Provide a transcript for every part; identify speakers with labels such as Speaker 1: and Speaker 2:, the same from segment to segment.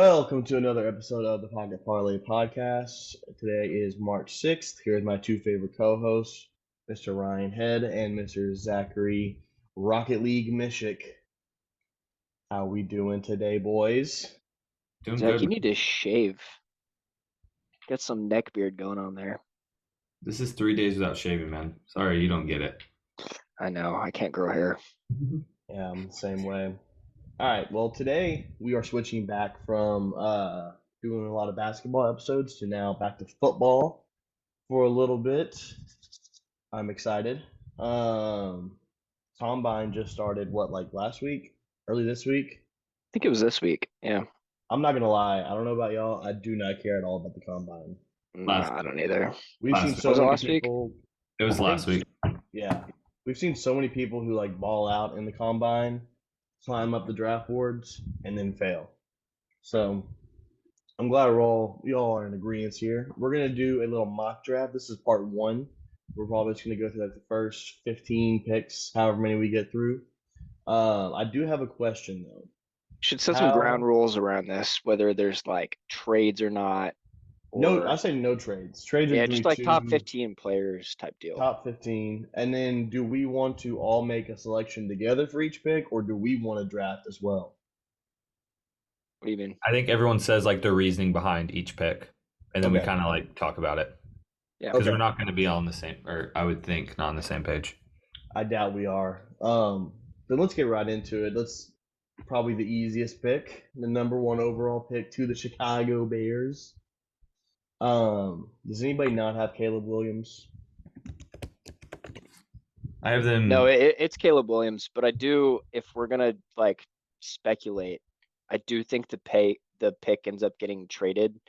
Speaker 1: Welcome to another episode of the Pocket Parlay Podcast. Today is March 6th. Here's my two favorite co-hosts, Mr. Ryan Head and Mr. Zachary Rocket League Mishik. How we doing today, boys?
Speaker 2: Doing
Speaker 3: Zach,
Speaker 2: good.
Speaker 3: you need to shave. Get some neck beard going on there.
Speaker 2: This is 3 days without shaving, man. Sorry, you don't get it.
Speaker 3: I know, I can't grow hair.
Speaker 1: Yeah, I'm the same way. All right, well, today we are switching back from doing a lot of basketball episodes to now back to football for a little bit. I'm excited. Combine just started, last week? Early this week?
Speaker 3: I think it was this week. Yeah.
Speaker 1: I'm not gonna lie, I don't know about y'all. I do not care at all about the combine.
Speaker 2: Last
Speaker 3: I don't either.
Speaker 1: We've
Speaker 2: Last
Speaker 1: seen
Speaker 2: week.
Speaker 1: so
Speaker 3: Was it
Speaker 1: many
Speaker 3: last week?
Speaker 1: people.
Speaker 2: It was
Speaker 1: I
Speaker 2: last
Speaker 1: think-
Speaker 2: week.
Speaker 1: Yeah, we've seen so many people who ball out in the combine, climb up the draft boards, and then fail. So I'm glad we all are in agreement here. We're gonna do a little mock draft. This is part one. We're probably just gonna go through the first 15 picks, however many we get through. I do have a question though.
Speaker 3: Should set some
Speaker 1: How-
Speaker 3: ground rules around this, whether there's trades or not.
Speaker 1: No,
Speaker 3: or-
Speaker 1: I say no trades. Trades are
Speaker 3: yeah,
Speaker 1: gonna
Speaker 3: just
Speaker 1: be
Speaker 3: top
Speaker 1: two-
Speaker 3: 15 players type deal.
Speaker 1: Top 15. And then do we want to all make a selection together for each pick, or do we want to draft as well?
Speaker 3: What do you mean?
Speaker 2: I think everyone says the reasoning behind each pick, and then we
Speaker 1: Okay.
Speaker 2: kind of talk about it
Speaker 3: Yeah.
Speaker 2: because
Speaker 1: Okay.
Speaker 2: we're not going to be all on the same, or I would think not on the same page.
Speaker 1: I doubt we are. Then let's get right into it. Let's probably the easiest pick, the number one overall pick to the Chicago Bears. Does anybody not have Caleb Williams?
Speaker 2: I have them.
Speaker 3: No, it's Caleb Williams, but I do, if we're gonna speculate, I do think the pick ends up getting traded.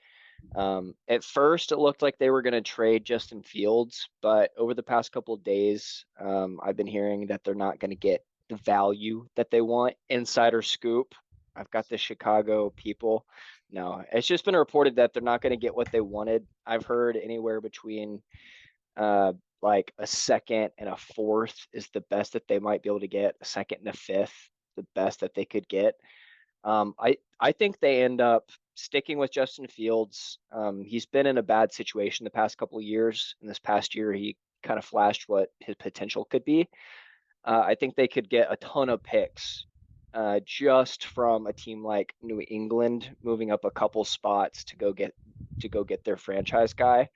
Speaker 3: At first, it looked like they were gonna trade Justin Fields, but over the past couple of days, I've been hearing that they're not gonna get the value that they want. Insider scoop. I've got the Chicago people. No, it's just been reported that they're not gonna get what they wanted. I've heard anywhere between a second and a fourth is the best that they might be able to get. A second and a fifth, the best that they could get. I think they end up sticking with Justin Fields. He's been in a bad situation the past couple of years. In this past year, he kind of flashed what his potential could be. I think they could get a ton of picks just from a team like New England moving up a couple spots to go get their franchise guy.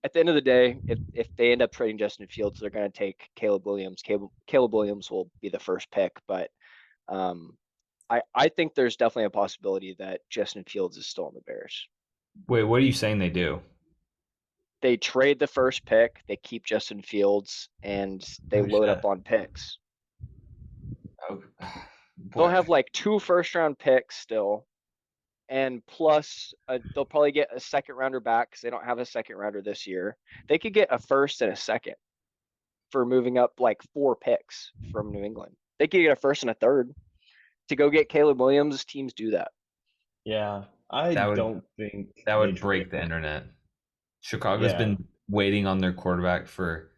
Speaker 3: At the end of the day, if they end up trading Justin Fields, they're going to take Caleb Williams. Caleb Williams will be the first pick, but I think there's definitely a possibility that Justin Fields is still in the Bears.
Speaker 2: Wait, what are you saying they do?
Speaker 3: They trade the first pick, they keep Justin Fields, and they
Speaker 2: Oh,
Speaker 3: load
Speaker 2: shit.
Speaker 3: up on picks.
Speaker 2: Oh,
Speaker 3: They'll
Speaker 2: boy.
Speaker 3: have 2 first-round picks still, and plus they'll probably get a second rounder back because they don't have a second rounder this year. They could get a first and a second for moving up 4 picks from New England. They could get a first and a third to go get Caleb Williams. Teams do that.
Speaker 1: Yeah, I
Speaker 2: That would-
Speaker 1: don't think
Speaker 2: that would
Speaker 1: they
Speaker 2: break
Speaker 1: trade.
Speaker 2: the internet. Chicago's
Speaker 1: Yeah.
Speaker 2: been waiting on their quarterback for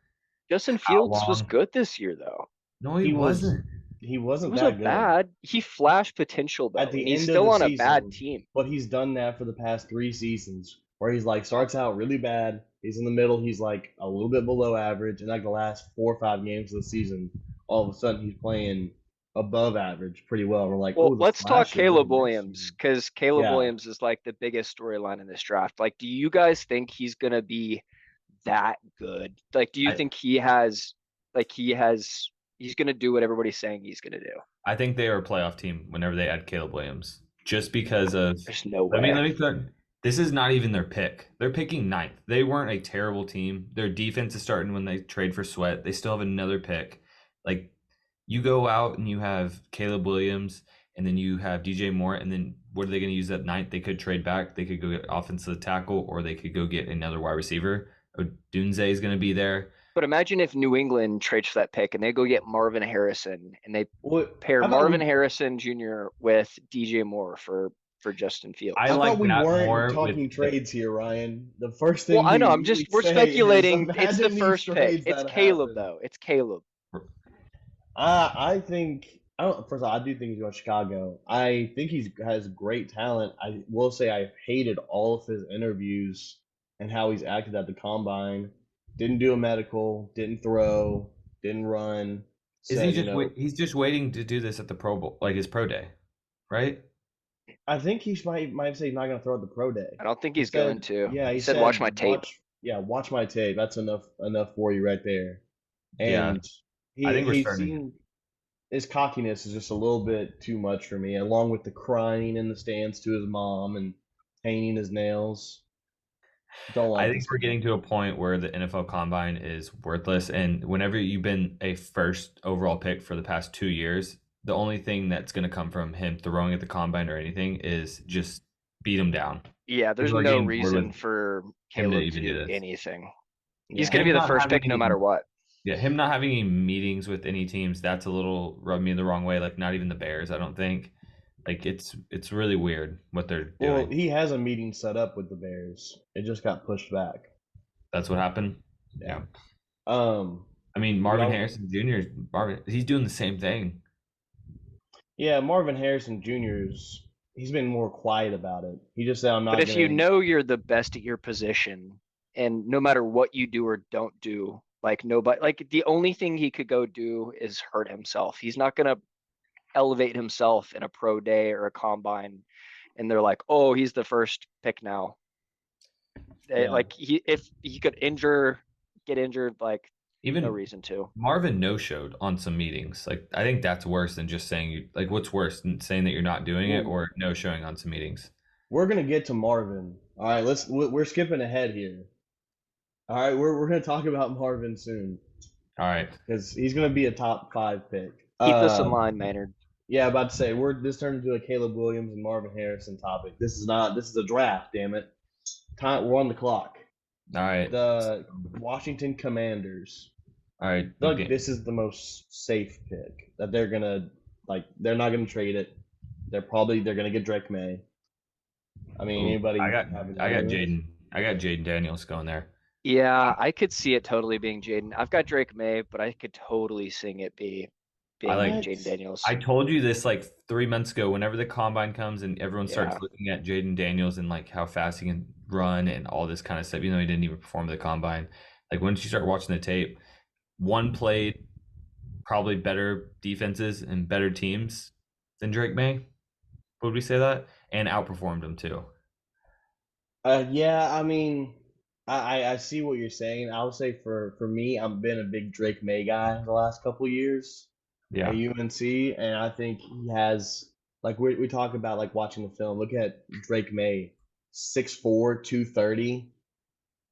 Speaker 3: Justin
Speaker 2: How
Speaker 3: Fields was
Speaker 2: long?
Speaker 3: good this year, though.
Speaker 2: no,
Speaker 1: He
Speaker 2: he
Speaker 1: was-
Speaker 2: wasn't.
Speaker 1: He
Speaker 3: He
Speaker 1: wasn't that
Speaker 3: wasn't
Speaker 1: good.
Speaker 3: bad. He flashed potential, though.
Speaker 1: At the
Speaker 3: and he's
Speaker 1: end of
Speaker 3: still
Speaker 1: the
Speaker 3: on a bad
Speaker 1: season.
Speaker 3: team.
Speaker 1: But he's done that for the past 3 seasons, where he's starts out really bad. He's in the middle. He's a little bit below average, and the last 4 or 5 games of the season, all of a sudden he's playing above average pretty well. We're like,
Speaker 3: Well,
Speaker 1: oh, the
Speaker 3: let's talk
Speaker 1: flashes
Speaker 3: Caleb
Speaker 1: of next
Speaker 3: Williams,
Speaker 1: season.
Speaker 3: because Caleb
Speaker 1: Yeah.
Speaker 3: Williams is the biggest storyline in this draft. Do you guys think he's gonna be that good? Do you
Speaker 2: I-
Speaker 3: think he's gonna do what everybody's saying he's gonna do?
Speaker 2: I think they are a playoff team whenever they add Caleb Williams, just because of.
Speaker 3: There's no way.
Speaker 2: Let me start. This is not even their pick. They're picking ninth. They weren't a terrible team. Their defense is starting when they trade for Sweat. They still have another pick. You go out and you have Caleb Williams, and then you have DJ Moore, and then what are they going to use that ninth? They could trade back. They could go get offensive tackle, or they could go get another wide receiver. Odunze is going to be there.
Speaker 3: But imagine if New England trades for that pick and they go get Marvin Harrison and they
Speaker 1: What,
Speaker 3: pair
Speaker 1: how about
Speaker 3: Marvin
Speaker 1: we-
Speaker 3: Harrison Jr. with DJ Moore for Justin Fields.
Speaker 2: I
Speaker 1: How
Speaker 2: like
Speaker 1: about we
Speaker 2: that
Speaker 1: weren't
Speaker 2: more
Speaker 1: talking
Speaker 2: with-
Speaker 1: trades here, Ryan? The first thing.
Speaker 3: Well, I
Speaker 1: you
Speaker 3: know.
Speaker 1: usually
Speaker 3: We're
Speaker 1: say is,
Speaker 3: speculating. It's
Speaker 1: imagine
Speaker 3: the
Speaker 1: these
Speaker 3: first pick.
Speaker 1: trades
Speaker 3: It's
Speaker 1: that
Speaker 3: Caleb,
Speaker 1: happen.
Speaker 3: though. It's Caleb.
Speaker 1: I think I don't. First of all, I do think he's going to Chicago. I think he has great talent. I will say I hated all of his interviews and how he's acted at the combine. Didn't do a medical. Didn't throw. Didn't run.
Speaker 2: Isn't he
Speaker 1: Said,
Speaker 2: just he's just waiting to do this at the Pro Bowl, like his pro day, right?
Speaker 1: I think he might say he's not going to throw at the pro day.
Speaker 3: I don't think
Speaker 1: He
Speaker 3: he's going
Speaker 1: said,
Speaker 3: to.
Speaker 1: yeah,
Speaker 3: He
Speaker 1: he
Speaker 3: said,
Speaker 1: said,
Speaker 3: watch my tape.
Speaker 1: watch my tape. That's enough for you right there.
Speaker 2: Yeah,
Speaker 1: And
Speaker 2: I
Speaker 1: he
Speaker 2: think we're
Speaker 1: he
Speaker 2: starting.
Speaker 1: seemed his cockiness is just a little bit too much for me, along with the crying in the stands to his mom and painting his nails. Don't
Speaker 2: I
Speaker 1: like
Speaker 2: think
Speaker 1: this
Speaker 2: we're
Speaker 1: guy.
Speaker 2: getting to a point where the NFL Combine is worthless, and whenever you've been a first overall pick for the past 2 years, the only thing that's going to come from him throwing at the Combine or anything is just beat him down.
Speaker 3: Yeah, there's
Speaker 2: People are
Speaker 3: no
Speaker 2: getting bored
Speaker 3: reason
Speaker 2: with
Speaker 3: for
Speaker 2: him to
Speaker 3: Caleb to
Speaker 2: even do
Speaker 3: do
Speaker 2: this.
Speaker 3: anything. He's
Speaker 1: Yeah,
Speaker 3: going to
Speaker 2: Him
Speaker 3: be the
Speaker 2: not
Speaker 3: first
Speaker 2: having
Speaker 3: pick no matter what.
Speaker 2: him not having any meetings with any teams, that's a little rubbed me the wrong way. Like not even the Bears, I don't think. Like it's really weird what they're
Speaker 1: well,
Speaker 2: doing.
Speaker 1: he has a meeting set up with the Bears. It just got pushed back.
Speaker 2: That's what happened.
Speaker 1: Yeah.
Speaker 2: Yeah.
Speaker 1: Um.
Speaker 2: I mean, Marvin
Speaker 1: Y'all.
Speaker 2: Harrison Jr. He's doing the same thing.
Speaker 1: Yeah, Marvin Harrison Jr.'s. He's been more quiet about it. He just said, "I'm
Speaker 3: But
Speaker 1: not
Speaker 3: if you
Speaker 1: gonna."
Speaker 3: know you're the best at your position, and no matter what you do or don't do, like nobody, like the only thing he could go do is hurt himself. He's not going to elevate himself in a pro day or a combine. And they're like, oh, he's the first pick now.
Speaker 1: Yeah.
Speaker 3: Like if he could get injured, like no
Speaker 2: Even
Speaker 3: reason to.
Speaker 2: Marvin no showed on some meetings. Like I think that's worse than just saying you like what's worse than saying that you're not doing it
Speaker 1: Well,
Speaker 2: or no showing on some meetings.
Speaker 1: we're gonna get to Marvin. All right, we're skipping ahead here. All right, we're gonna talk about Marvin soon
Speaker 2: All right.
Speaker 1: because he's gonna be a top 5 pick.
Speaker 3: Keep this in line, Maynard.
Speaker 1: Yeah, about to say this turned into a Caleb Williams and Marvin Harrison topic. This is not. This is a draft. Damn it. Time. We're on the clock.
Speaker 2: All right.
Speaker 1: The Washington Commanders.
Speaker 2: All right.
Speaker 1: I feel like this is the most safe pick that they're gonna like. They're not gonna trade it. They're gonna get Drake Maye. I mean, anybody?
Speaker 2: I got
Speaker 1: have any
Speaker 2: I got
Speaker 1: ideas?
Speaker 2: Jaden Daniels going there.
Speaker 3: Yeah, I could see it totally being Jaden. I've got Drake May, but I could totally sing it
Speaker 2: I
Speaker 3: being
Speaker 2: like
Speaker 1: What?
Speaker 3: Jaden Daniels.
Speaker 2: I told you this like 3 months ago. Whenever the combine comes and everyone starts
Speaker 3: Yeah.
Speaker 2: looking at Jaden Daniels and like how fast he can run and all this kind of stuff, even though he didn't even perform the combine. Like once you start watching the tape, one played probably better defenses and better teams than Drake May. Would we say that? And outperformed them too.
Speaker 1: Yeah. I mean, I see what you're saying. I would say for me, I've been a big Drake May guy the last couple years at
Speaker 2: Yeah.
Speaker 1: UNC, and I think he has like we talk about like watching the film. Look at Drake May, 6'4", 230.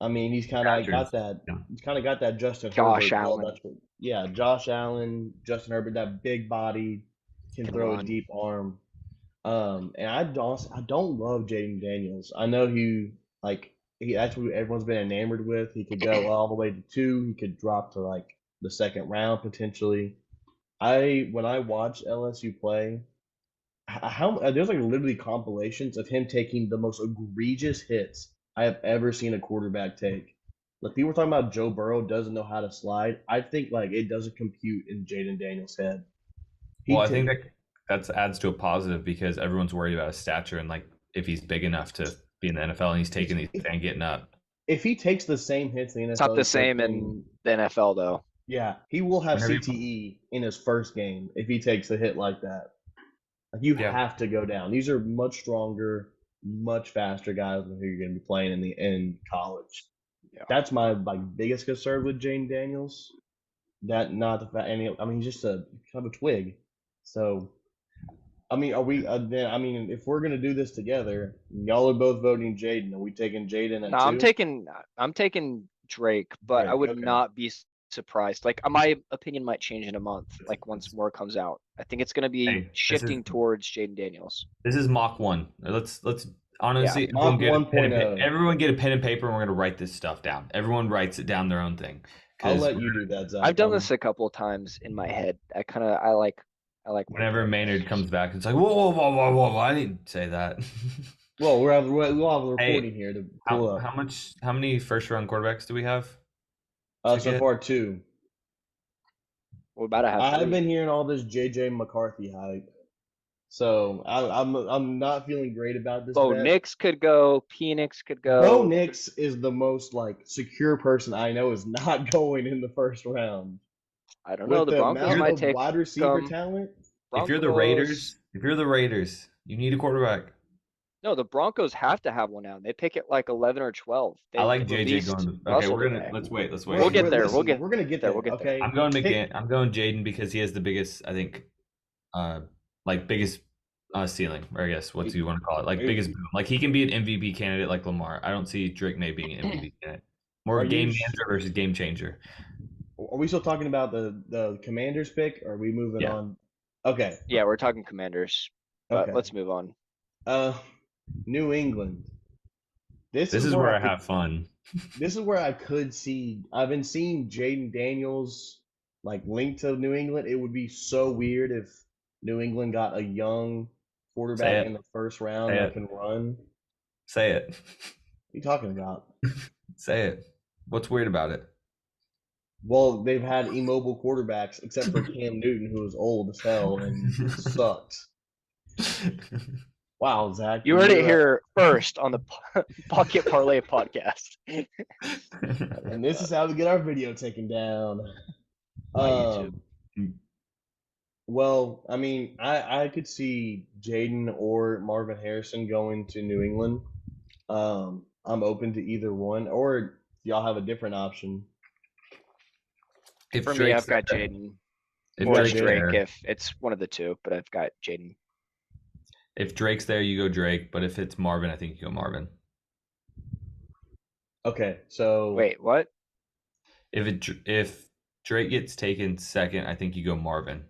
Speaker 1: I mean, he's kind of
Speaker 2: Stature
Speaker 1: got
Speaker 2: is-
Speaker 1: that.
Speaker 2: yeah.
Speaker 1: He's kind of got that Justin
Speaker 3: Josh
Speaker 1: Herbert. Well,
Speaker 3: Allen
Speaker 1: that's what. Yeah, Josh Allen, Justin Herbert, that big body, can
Speaker 3: can
Speaker 1: throw a
Speaker 3: run.
Speaker 1: deep arm. And I don't love Jaden Daniels. I know that's who everyone's been enamored with. He could go all the way to 2. He could drop to like the second round potentially. When I watch LSU play, how there's like literally compilations of him taking the most egregious hits I have ever seen a quarterback take. Like people were talking about Joe Burrow doesn't know how to slide. I think like it doesn't compute in Jaden Daniels' head.
Speaker 2: Well,
Speaker 1: He
Speaker 2: I think
Speaker 1: t-
Speaker 2: that adds to a positive because everyone's worried about his stature and like if he's big enough to be in the NFL and he's taking these and getting up.
Speaker 1: if he takes the same hits in the
Speaker 3: It's not
Speaker 1: NFL
Speaker 3: the
Speaker 1: he's
Speaker 3: same
Speaker 1: taking,
Speaker 3: in the NFL though.
Speaker 1: yeah, he will have
Speaker 2: Whenever
Speaker 1: CTE in his first game if he takes a hit like that. Like you
Speaker 2: Yeah.
Speaker 1: have to go down. These are much stronger, much faster guys than who you're going to be playing in college.
Speaker 3: Yeah.
Speaker 1: That's my like biggest concern with Jane Daniels. That not the fact, and I mean he's just a kind of a twig. So, I mean, are we? Then I mean, if we're gonna do this together, y'all are both voting Jaden. Are we taking Jaden
Speaker 3: No,
Speaker 1: at 2?
Speaker 3: I'm taking Drake, but I
Speaker 1: Drake,
Speaker 3: would
Speaker 1: okay.
Speaker 3: not be surprised. Like my opinion might change in a month, like once more comes out. I think it's gonna be
Speaker 2: Hey, this is
Speaker 3: shifting towards Jaden Daniels.
Speaker 2: this is mock one. Let's honestly
Speaker 1: Mock 1.0.
Speaker 2: everyone get a pen and paper and we're gonna write this stuff down. Everyone writes it down their own thing.
Speaker 1: I'll
Speaker 2: 'Cause
Speaker 1: let you do that, Zach.
Speaker 3: I've done this a couple of times in my head. I like
Speaker 2: whenever Maynard comes back, it's like whoa, I didn't say that.
Speaker 1: Well, we'll have a recording
Speaker 2: Hey,
Speaker 1: here to pull up.
Speaker 2: how many first round quarterbacks do we have?
Speaker 1: So far 2.
Speaker 3: We're about to have
Speaker 1: I've
Speaker 3: 3.
Speaker 1: been hearing all this JJ McCarthy hype, so I'm not feeling great about this
Speaker 3: Bo
Speaker 1: bet.
Speaker 3: Nix could go. Penix could
Speaker 1: Bo
Speaker 3: go.
Speaker 1: Nix is the most like secure person I know is not going in the first round.
Speaker 3: I don't know.
Speaker 1: With
Speaker 3: The
Speaker 1: the
Speaker 3: Broncos
Speaker 1: amount
Speaker 3: might
Speaker 1: of
Speaker 3: take
Speaker 1: wide receiver
Speaker 3: um
Speaker 1: talent,
Speaker 3: Broncos.
Speaker 2: If you're the Raiders, you need a quarterback.
Speaker 3: No, the Broncos have to have one now. They pick it like 11 or 12.
Speaker 2: I
Speaker 3: They
Speaker 2: like JJ
Speaker 3: released
Speaker 2: going. Okay,
Speaker 3: Russell
Speaker 2: we're gonna
Speaker 3: today.
Speaker 2: let's wait.
Speaker 3: We'll get there. We'll
Speaker 1: listen,
Speaker 3: get
Speaker 1: we're gonna get
Speaker 3: there.
Speaker 1: there.
Speaker 3: We'll get there.
Speaker 1: Okay,
Speaker 2: I'm going Jaden because he has the biggest, I think, biggest ceiling, or I guess what do you want to call it, like biggest boom. Like he can be an MVP candidate like Lamar. I don't see Drake May being an MVP candidate. More
Speaker 1: Are
Speaker 2: game
Speaker 1: you?
Speaker 2: manager versus game changer.
Speaker 1: Are we still talking about the Commanders pick? Or are we moving
Speaker 2: Yeah.
Speaker 1: on? Okay.
Speaker 3: Yeah, we're talking Commanders, but
Speaker 1: Okay.
Speaker 3: let's move on.
Speaker 1: Uh, New England.
Speaker 2: This is where I have fun.
Speaker 1: This is where I could see. I've been seeing Jaden Daniels like linked to New England. It would be so weird if New England got a young quarterback in the first round
Speaker 2: Say
Speaker 1: that
Speaker 2: it.
Speaker 1: can run.
Speaker 2: Say it.
Speaker 1: What are you talking about?
Speaker 2: Say it. What's weird about it?
Speaker 1: Well, they've had immobile quarterbacks except for Cam Newton, who is old as hell and sucked. Wow, Zach.
Speaker 3: You heard it here first on the Pocket Parlay podcast.
Speaker 1: And this is how we get our video taken down.
Speaker 3: My YouTube.
Speaker 1: Well, I mean, I could see Jaden or Marvin Harrison going to New England. I'm open to either one, or y'all have a different option.
Speaker 2: If
Speaker 3: For me,
Speaker 2: Drake's
Speaker 3: I've got
Speaker 2: there-
Speaker 3: Jaden
Speaker 2: if
Speaker 3: or
Speaker 2: Drake's
Speaker 3: Drake
Speaker 2: there-
Speaker 3: if it's one of the two, but I've got Jaden.
Speaker 2: If Drake's there, you go Drake. But if it's Marvin, I think you go Marvin.
Speaker 1: Okay, so
Speaker 3: Wait, what?
Speaker 2: If Drake gets taken second, I think you go Marvin.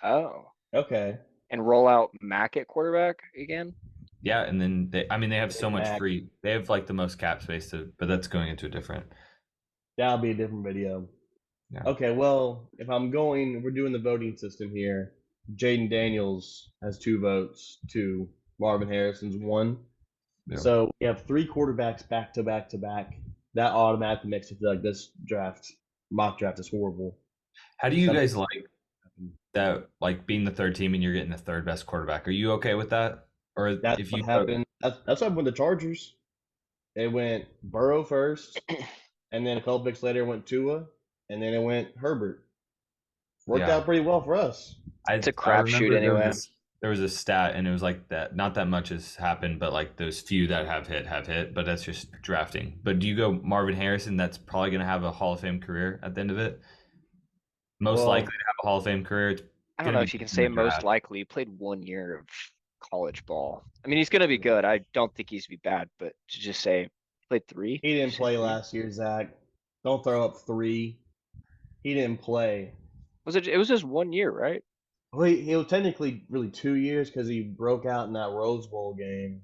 Speaker 3: Oh,
Speaker 1: okay,
Speaker 3: and roll out Mac at quarterback again?
Speaker 2: Yeah, and then they have so much
Speaker 1: Mac.
Speaker 2: free. They have like the most cap space but that's going into a different.
Speaker 1: that'll be a different video.
Speaker 2: Yeah.
Speaker 1: Okay, well, if I'm going, we're doing the voting system here. Jaden Daniels has 2 votes to Marvin Harrison's 1.
Speaker 2: Yeah.
Speaker 1: So we have 3 quarterbacks back to back to back. That automatically makes it feel like this mock draft is horrible.
Speaker 2: How do you
Speaker 1: Some-
Speaker 2: guys like that? Like being the third team and you're getting the third best quarterback. Are you okay with that? Or
Speaker 1: That's
Speaker 2: if
Speaker 1: what
Speaker 2: you
Speaker 1: happened. That's what happened with the Chargers. They went Burrow first, and then a couple picks later went Tua, and then it went Herbert. Worked
Speaker 2: Yeah.
Speaker 1: out pretty well for us.
Speaker 3: It's a
Speaker 2: I
Speaker 3: crapshoot
Speaker 2: remember
Speaker 3: anyway.
Speaker 2: There was a stat, and it was like that. Not that much has happened, but like those few that have hit. But that's just drafting. But do you go Marvin Harrison? That's probably going to have a Hall of Fame career at the end of it. Most
Speaker 1: Well,
Speaker 2: likely to have a Hall of Fame career. It's
Speaker 3: I don't
Speaker 2: gonna
Speaker 3: know
Speaker 2: be
Speaker 3: if you can
Speaker 2: in
Speaker 3: say
Speaker 2: the
Speaker 3: most
Speaker 2: draft.
Speaker 3: likely. He played 1 year of college ball. I mean, he's going to be good. I don't think he's be bad, but to just say played 3.
Speaker 1: he didn't
Speaker 3: Say
Speaker 1: play
Speaker 3: 3?
Speaker 1: last year, Zach. Don't throw up 3. He didn't play.
Speaker 3: It was just 1 year, right?
Speaker 1: Well, he was technically really 2 years because he broke out in that Rose Bowl game.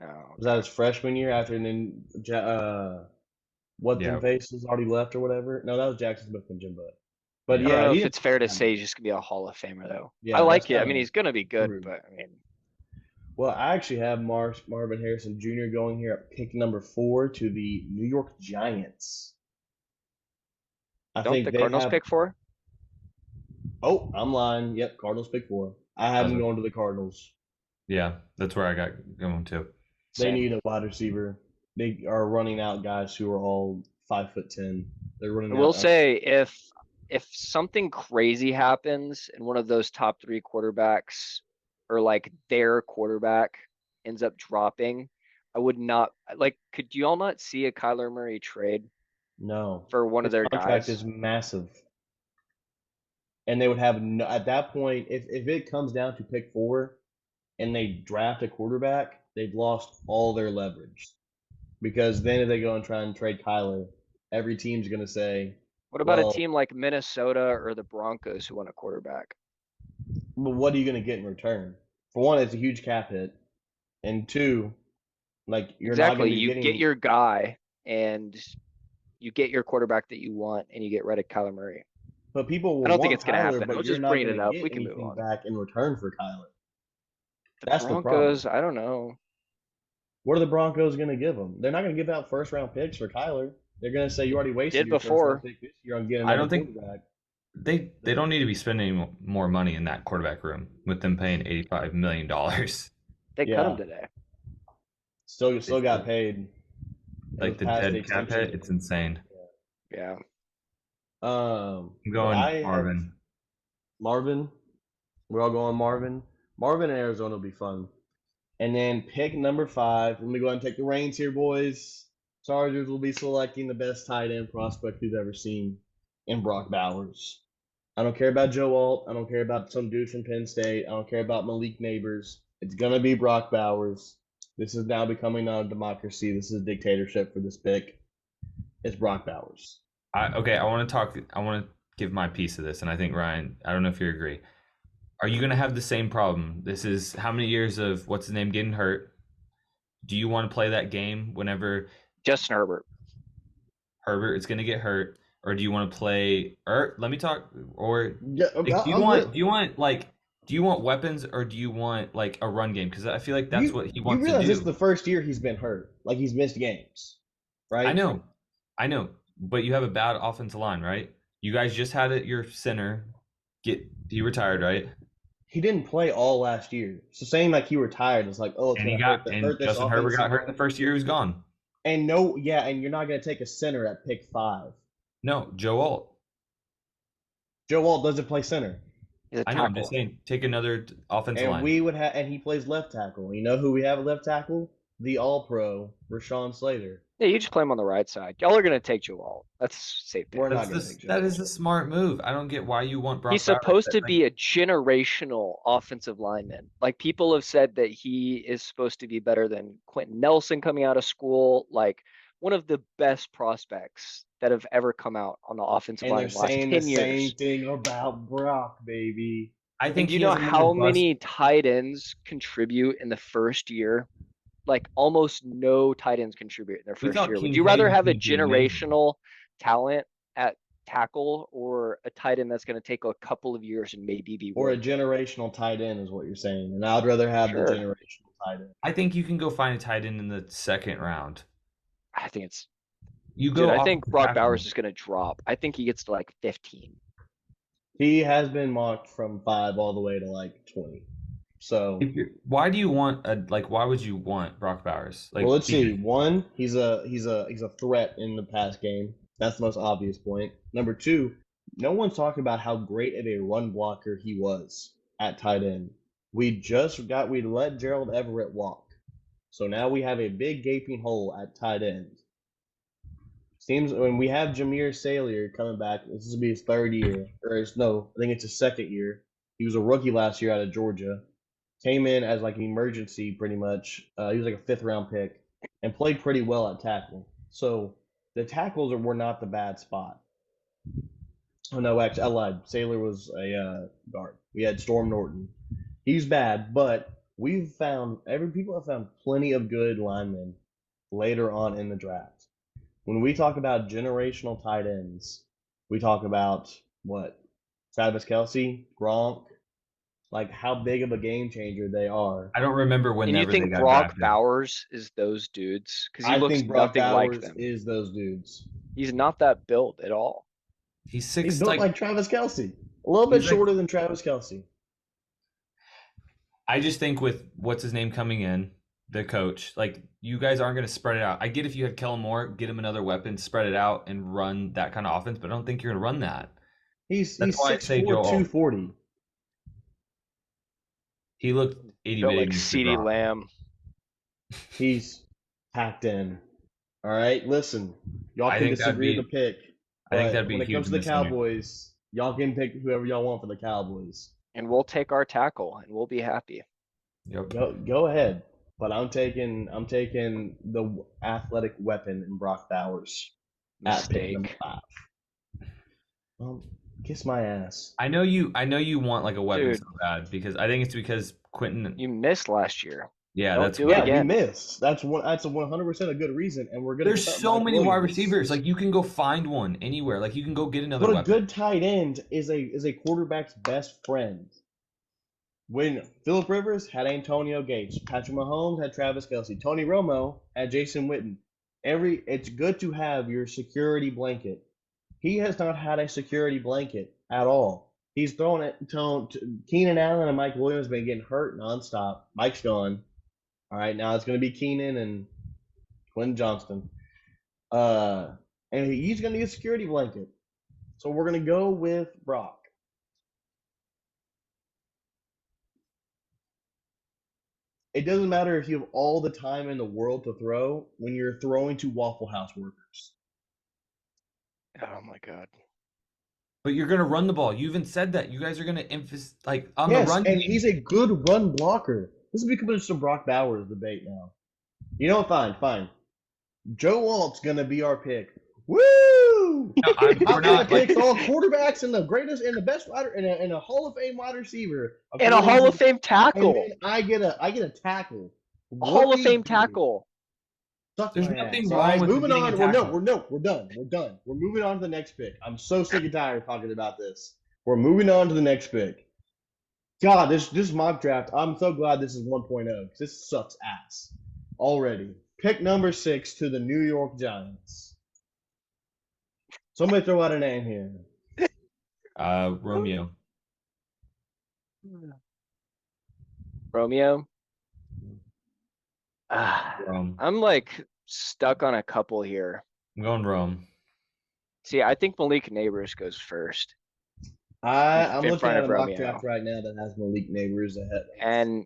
Speaker 3: Oh,
Speaker 1: Was that his freshman year after and then what's
Speaker 2: Yeah.
Speaker 1: in face has already left or whatever? No, that was Jackson Smith and Jimbo. But
Speaker 3: I
Speaker 1: yeah,
Speaker 3: don't know
Speaker 1: he
Speaker 3: if
Speaker 1: didn't
Speaker 3: it's fair to
Speaker 1: play.
Speaker 3: say he's just gonna be a Hall of Famer though.
Speaker 1: Yeah,
Speaker 3: I like
Speaker 1: that's
Speaker 3: it. I mean,
Speaker 1: kinda
Speaker 3: he's gonna be good,
Speaker 1: rude.
Speaker 3: but I mean,
Speaker 1: Well, I actually have Marvin Harrison Jr. going here at pick number 4 to the New York Giants. I
Speaker 3: don't
Speaker 1: think
Speaker 3: the
Speaker 1: they
Speaker 3: Cardinals
Speaker 1: have.
Speaker 3: pick 4?
Speaker 1: Oh, I'm lying. Yep, Cardinals pick 4. I have them going to the Cardinals.
Speaker 2: Yeah, that's where I got going to.
Speaker 1: They
Speaker 3: Same.
Speaker 1: need a wide receiver. They are running out guys who are all 5'10". They're running
Speaker 3: I
Speaker 1: out.
Speaker 3: will say if something crazy happens and one of those top 3 quarterbacks or like their quarterback ends up dropping, I would not like. Could you all not see a Kyler Murray trade
Speaker 1: No.
Speaker 3: for one of
Speaker 1: His
Speaker 3: their
Speaker 1: contract
Speaker 3: guys?
Speaker 1: is massive. And they would have no, at that point, if it comes down to pick 4 and they draft a quarterback, they've lost all their leverage. Because then if they go and try and trade Kyler, every team's going to say,
Speaker 3: What about
Speaker 1: well,
Speaker 3: a team like Minnesota or the Broncos who want a quarterback?
Speaker 1: well, what are you going to get in return? For one, it's a huge cap hit. And 2, like you're not
Speaker 3: Exactly.
Speaker 1: going to be
Speaker 3: You
Speaker 1: getting
Speaker 3: get your guy and you get your quarterback that you want and you get rid of Kyler Murray.
Speaker 1: But people will
Speaker 3: I don't
Speaker 1: want
Speaker 3: think it's gonna
Speaker 1: Kyler,
Speaker 3: happen.
Speaker 1: but
Speaker 3: I'll
Speaker 1: you're
Speaker 3: just
Speaker 1: not
Speaker 3: bring
Speaker 1: going
Speaker 3: it
Speaker 1: to
Speaker 3: up.
Speaker 1: get
Speaker 3: We can move
Speaker 1: anything
Speaker 3: on.
Speaker 1: back in return for Kyler.
Speaker 3: The
Speaker 1: That's the
Speaker 3: Broncos,
Speaker 1: problem.
Speaker 3: I don't know.
Speaker 1: What are the Broncos going to give them? They're not going to give out first round picks for Kyler. They're going to say you already wasted
Speaker 3: Did
Speaker 1: your first
Speaker 3: before.
Speaker 1: round pick this year on getting
Speaker 2: I
Speaker 1: another
Speaker 2: don't think-
Speaker 1: quarterback.
Speaker 2: They don't need to be spending more money in that quarterback room with them paying $85 million.
Speaker 3: They cut him
Speaker 1: Yeah,
Speaker 3: today.
Speaker 1: still got paid. It was
Speaker 2: Like the
Speaker 1: past the
Speaker 2: dead cap
Speaker 1: extension
Speaker 2: hit,
Speaker 1: date.
Speaker 2: it's insane.
Speaker 3: Yeah.
Speaker 2: I'm
Speaker 1: But
Speaker 2: going
Speaker 1: I have
Speaker 2: Marvin.
Speaker 1: Marvin. We're all going Marvin. Marvin and Arizona will be fun. And then pick number 5. Let me go ahead and take the reins here, boys. Chargers will be selecting the best tight end prospect we've ever seen in Brock Bowers. I don't care about Joe Alt. I don't care about some dude from Penn State. I don't care about Malik Neighbors. It's going to be Brock Bowers. This is now becoming a democracy. This is a dictatorship for this pick. It's Brock Bowers.
Speaker 2: Okay, I want to give my piece of this, and I think Ryan, I don't know if you agree. Are you going to have the same problem? This is how many years of what's his name getting hurt? Do you want to play that game whenever
Speaker 3: Justin Herbert.
Speaker 2: Herbert is going to get hurt, or do you want to play? Or let me talk. Or
Speaker 1: Yeah,
Speaker 2: like, do you want weapons, or do you want like a run game? Because I feel like that's what he
Speaker 1: you
Speaker 2: wants to
Speaker 1: realize this is
Speaker 2: do.
Speaker 1: the first year he's been hurt. Like he's missed games,
Speaker 2: I
Speaker 1: right?
Speaker 2: know, I know, but you have a bad offensive line, right? You guys just had it. Your center he retired, right?
Speaker 1: He didn't play all last year. So saying like he retired is like, oh, it's
Speaker 2: And he
Speaker 1: gonna
Speaker 2: got and
Speaker 1: hurt this
Speaker 2: Justin Herbert
Speaker 1: offensive
Speaker 2: got hurt the
Speaker 1: line.
Speaker 2: first year he was gone.
Speaker 1: And no, yeah, and you're not gonna take a center at pick 5.
Speaker 2: No, Joe Alt.
Speaker 1: Joe Walt doesn't play center,
Speaker 3: He's a
Speaker 2: I know. I'm just
Speaker 3: tackle.
Speaker 2: saying, take another offensive
Speaker 1: and
Speaker 2: line.
Speaker 1: we would have, and he plays left tackle. You know who we have at left tackle? The All Pro Rashawn Slater.
Speaker 3: Yeah, you just play him on the right side. Y'all are gonna take Joe Alt. That's safe
Speaker 1: We're
Speaker 3: pick.
Speaker 1: not gonna take Joe
Speaker 2: That
Speaker 1: Walt.
Speaker 2: is a smart move. I don't get why you want
Speaker 3: He's
Speaker 2: Brock Bowers.
Speaker 3: supposed to be a generational offensive lineman. Like people have said that he is supposed to be better than Quentin Nelson coming out of school. Like one of the best prospects that have ever come out on the offensive
Speaker 1: And
Speaker 3: line
Speaker 1: they're
Speaker 3: in the last
Speaker 1: saying the
Speaker 3: 10
Speaker 1: same
Speaker 3: years.
Speaker 1: thing about Brock, baby.
Speaker 2: I
Speaker 3: And
Speaker 2: think
Speaker 3: do you
Speaker 2: he
Speaker 3: know
Speaker 2: has another
Speaker 3: how
Speaker 2: bust.
Speaker 3: many tight ends contribute in the first year? Like almost no tight ends contribute in their
Speaker 2: We
Speaker 3: first
Speaker 2: thought
Speaker 3: year. Would you
Speaker 2: Kincaid
Speaker 3: rather
Speaker 2: was
Speaker 3: have a
Speaker 2: going to be amazing.
Speaker 3: generational talent at tackle or a tight end that's going to take a couple of years and maybe be
Speaker 1: Or a
Speaker 3: worth it?
Speaker 1: generational tight end is what you're saying. And I'd rather have the
Speaker 3: Sure.
Speaker 1: generational tight end.
Speaker 2: I think you can go find a tight end in the second round.
Speaker 3: I think it's,
Speaker 2: You
Speaker 3: dude,
Speaker 2: go
Speaker 3: I
Speaker 2: off
Speaker 3: think
Speaker 2: the
Speaker 3: Brock
Speaker 2: tackle.
Speaker 3: Bowers is going to drop. I think he gets to like 15.
Speaker 1: He has been mocked from 5 all the way to like 20. So,
Speaker 2: Why do you want why would you want Brock Bowers?
Speaker 1: well,
Speaker 2: Like
Speaker 1: let's
Speaker 2: because
Speaker 1: see. One, he's a threat in the pass game. That's the most obvious point. Number 2, no one's talking about how great of a run blocker he was at tight end. We let Gerald Everett walk. So now we have a big gaping hole at tight end. Seems when we have Jameer Salier coming back, this is gonna be his 3rd year, no, I think it's his 2nd year. He was a rookie last year out of Georgia. Came in as like an emergency, pretty much. He was like a 5th round pick and played pretty well at tackle. So the tackles were not the bad spot. Oh no, actually, I lied. Sailor was a guard. We had Storm Norton. He's bad, but people have found plenty of good linemen later on in the draft. When we talk about generational tight ends, we talk about what? Travis Kelsey, Gronk, like how big of a game changer they are.
Speaker 2: I don't remember
Speaker 3: And you
Speaker 2: whenever they
Speaker 3: think
Speaker 2: got
Speaker 3: Brock
Speaker 2: drafted.
Speaker 3: Bowers is those dudes? Because he
Speaker 1: I
Speaker 3: looks
Speaker 1: think Brock
Speaker 3: nothing like
Speaker 1: Bowers
Speaker 3: them.
Speaker 1: is those dudes.
Speaker 3: He's not that built at all.
Speaker 2: He's
Speaker 1: He's
Speaker 2: six
Speaker 1: built like Travis Kelsey, a little bit
Speaker 2: he's like
Speaker 1: shorter than Travis Kelsey.
Speaker 2: I just think with what's his name coming in, the coach, like you guys aren't going to spread it out. I get if you had Kellen Moore, get him another weapon, spread it out, and run that kind of offense, but I don't think you're going to run that.
Speaker 1: He's
Speaker 2: That's why I say
Speaker 1: 6'4",
Speaker 2: Joe Alt.
Speaker 1: 240.
Speaker 2: He looked itty
Speaker 3: Built
Speaker 2: bitty.
Speaker 3: like CeeDee Lamb.
Speaker 1: He's packed in. All right, listen, y'all
Speaker 2: I
Speaker 1: can
Speaker 2: think that'd
Speaker 1: disagree with
Speaker 2: be-
Speaker 1: the pick,
Speaker 2: I think
Speaker 1: but
Speaker 2: that'd be
Speaker 1: when it
Speaker 2: huge
Speaker 1: comes to the
Speaker 2: in this scenario.
Speaker 1: Cowboys, y'all can pick whoever y'all want for the Cowboys.
Speaker 3: And we'll take our tackle and we'll be happy.
Speaker 2: Yep.
Speaker 1: Go ahead, but I'm taking the athletic weapon in Brock Bowers at pick number
Speaker 3: Mistake.
Speaker 1: 5. Well, kiss my ass.
Speaker 2: I know you want like a weapon
Speaker 3: Dude.
Speaker 2: so bad because I think it's because Quentin.
Speaker 3: You missed last year.
Speaker 2: Yeah,
Speaker 3: Don't
Speaker 2: that's
Speaker 3: do
Speaker 2: why.
Speaker 3: it
Speaker 1: Yeah, we
Speaker 3: again.
Speaker 1: missed. That's a 100% a good reason, and we're gonna.
Speaker 2: There's
Speaker 1: cut
Speaker 2: so
Speaker 1: Mike
Speaker 2: many wide
Speaker 1: Williams.
Speaker 2: receivers. Like you can go find one anywhere. Like you can go get another
Speaker 1: But a
Speaker 2: weapon.
Speaker 1: good tight end is a quarterback's best friend. When Philip Rivers had Antonio Gates, Patrick Mahomes had Travis Kelsey, Tony Romo had Jason Witten. It's good to have your security blanket. he has not had a security blanket at all. He's throwing it to Keenan Allen and Mike Williams been getting hurt nonstop. Mike's gone. All right, now it's going to be Keenan and Quinn Johnston. And he's going to need a security blanket. So we're going to go with Brock. It doesn't matter if you have all the time in the world to throw when you're throwing to Waffle House workers.
Speaker 3: Oh my God.
Speaker 2: But you're gonna run the ball. You even said that. You guys are gonna emphasize like on the
Speaker 1: Yes,
Speaker 2: run
Speaker 1: and
Speaker 2: game.
Speaker 1: he's a good run blocker. This is becoming just a Brock Bowers debate now. You know what? Fine. Joe Alt's gonna be our pick. Woo!
Speaker 2: No, we're
Speaker 1: I'm gonna
Speaker 2: not like
Speaker 1: pick all quarterbacks and the greatest and the best wide and a Hall of Fame wide receiver
Speaker 3: And a Hall of Fame
Speaker 1: and
Speaker 3: tackle.
Speaker 1: then I get a tackle.
Speaker 3: A Hall of
Speaker 1: Rookie
Speaker 3: Fame
Speaker 1: dude.
Speaker 3: tackle.
Speaker 1: Suck
Speaker 2: there's
Speaker 1: my
Speaker 2: nothing
Speaker 1: ass.
Speaker 2: wrong
Speaker 1: All right,
Speaker 2: with
Speaker 1: moving
Speaker 2: getting a
Speaker 1: on.
Speaker 2: tackle.
Speaker 1: We're done. We're moving on to the next pick. I'm so sick and tired of talking about this. We're moving on to the next pick. God, this mock draft. I'm so glad this is 1.0 because this sucks ass already. Pick number 6 to the New York Giants. Somebody throw out a name here.
Speaker 2: Romeo.
Speaker 3: Romeo.
Speaker 2: Rome.
Speaker 3: I'm like stuck on a couple here.
Speaker 2: I'm going Rome.
Speaker 3: See, I think Malik Neighbors goes first.
Speaker 1: I'm
Speaker 3: in
Speaker 1: looking
Speaker 3: front
Speaker 1: at a
Speaker 3: of
Speaker 1: mock
Speaker 3: Romeo.
Speaker 1: draft right now that has Malik Neighbors ahead.
Speaker 3: And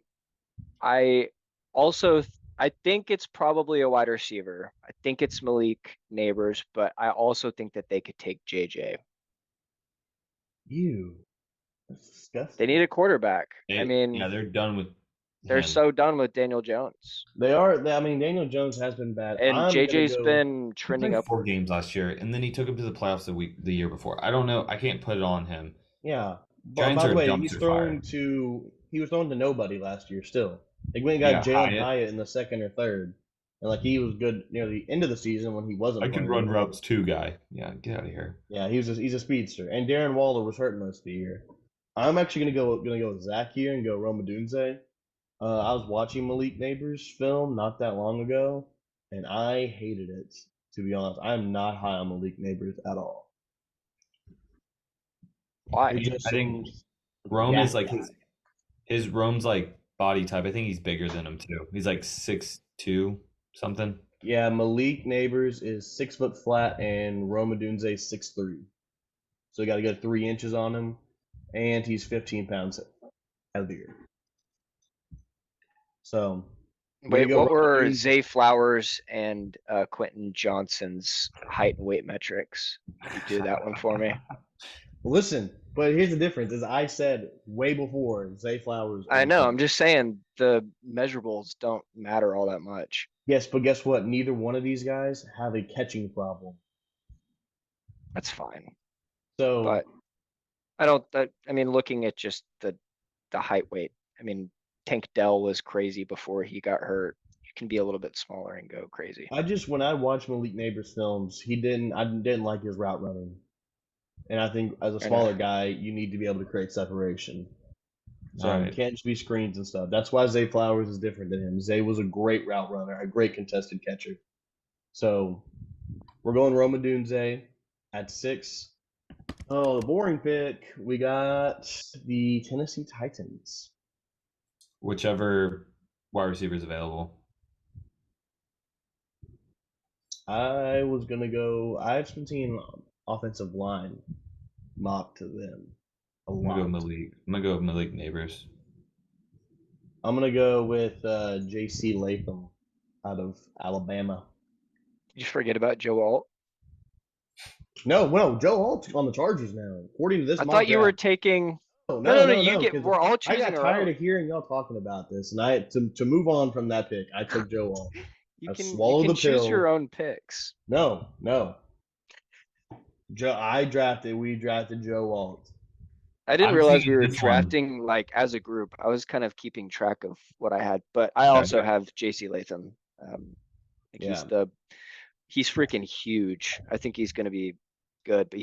Speaker 3: I also I think it's probably a wide receiver. I think it's Malik Neighbors, but I also think that they could take JJ.
Speaker 1: You. That's disgusting.
Speaker 3: They need a quarterback. I mean,
Speaker 2: yeah, they're done with
Speaker 3: they're
Speaker 2: him.
Speaker 3: so done with Daniel Jones.
Speaker 1: They are. I mean, Daniel Jones has been bad.
Speaker 3: And
Speaker 1: I'm gonna
Speaker 3: JJ's
Speaker 1: go-
Speaker 3: been
Speaker 2: He
Speaker 3: trending
Speaker 2: played
Speaker 3: up.
Speaker 2: 4 games last year, and then he took him to the playoffs the year before. I don't know. I can't put it on him.
Speaker 1: Yeah.
Speaker 2: Giants
Speaker 1: By
Speaker 2: are
Speaker 1: the
Speaker 2: a
Speaker 1: way,
Speaker 2: dumpster fire.
Speaker 1: he was thrown to nobody last year still. They went and got
Speaker 2: Yeah,
Speaker 1: Jalen
Speaker 2: Hyatt.
Speaker 1: Hyatt in the second or third. And like he was good near the end of the season when he wasn't
Speaker 2: I can
Speaker 1: playing.
Speaker 2: run routes too, guy. Yeah, get out of here.
Speaker 1: Yeah, he's a speedster. And Darren Waller was hurt most of the year. I'm actually gonna go with Zach here and go Roma Dunze. I was watching Malik Neighbors' film not that long ago, and I hated it. To be honest, I am not high on Malik Neighbors at all.
Speaker 3: Why?
Speaker 1: It just
Speaker 2: I think
Speaker 1: seems
Speaker 2: Rome
Speaker 1: yak
Speaker 2: is like
Speaker 1: guy.
Speaker 2: his Rome's like body type. I think he's bigger than him too. He's like 6'2" something.
Speaker 1: Yeah, Malik Neighbors is 6 foot flat, and Roma Dunze is 6'3". So you got to get 3 inches on him, and he's 15 pounds heavier. So
Speaker 3: Wait,
Speaker 1: go
Speaker 3: what were
Speaker 1: Dunze.
Speaker 3: Zay Flowers and Quentin Johnson's height and weight metrics? Can you do that one for me?
Speaker 1: Listen, but here's the difference: is I said way before Zay Flowers.
Speaker 3: I know, I'm just saying the measurables don't matter all that much.
Speaker 1: Yes, but guess what? Neither one of these guys have a catching problem.
Speaker 3: That's fine.
Speaker 1: So
Speaker 3: But I mean, looking at just the height weight, I mean, Tank Dell was crazy before he got hurt. You can be a little bit smaller and go crazy.
Speaker 1: when I watched Malik Neighbors films, I didn't like his route running. And I think as a
Speaker 3: Fair
Speaker 1: smaller
Speaker 3: enough.
Speaker 1: guy, you need to be able to create separation. You
Speaker 2: Right.
Speaker 1: can't just be screens and stuff. That's why Zay Flowers is different than him. Zay was a great route runner, a great contested catcher. So we're going Roma Dunze at 6. Oh, the boring pick. We got the Tennessee Titans.
Speaker 2: Whichever wide receiver is available.
Speaker 1: I was gonna go. I've been seeing offensive line mock to them a
Speaker 2: I'm gonna go
Speaker 1: lot.
Speaker 2: Malik. I'm gonna go Malik Neighbors.
Speaker 1: I'm gonna go with J.C. Latham out of Alabama.
Speaker 3: Did you forget about Joe Alt?
Speaker 1: No, Joe Alt's on the Chargers now. According to this,
Speaker 3: I
Speaker 1: mock
Speaker 3: thought you were
Speaker 1: draft.
Speaker 3: taking.
Speaker 1: No,
Speaker 3: No, you get.
Speaker 1: 'cause
Speaker 3: We're all
Speaker 1: I
Speaker 3: choosing
Speaker 1: got
Speaker 3: our
Speaker 1: tired
Speaker 3: own.
Speaker 1: of hearing y'all talking about this, and to move on from that pick, I took Joe Alt.
Speaker 3: You
Speaker 1: I
Speaker 3: can
Speaker 1: swallowed the
Speaker 3: choose
Speaker 1: pill.
Speaker 3: your own picks.
Speaker 1: No. We drafted Joe Alt.
Speaker 3: I didn't
Speaker 2: I'm
Speaker 3: realize
Speaker 2: thinking
Speaker 3: we were
Speaker 2: this one.
Speaker 3: drafting like as a group. I was kind of keeping track of what I had, but I also have JC Latham. I think
Speaker 1: Yeah.
Speaker 3: he's freaking huge. I think he's gonna be good, but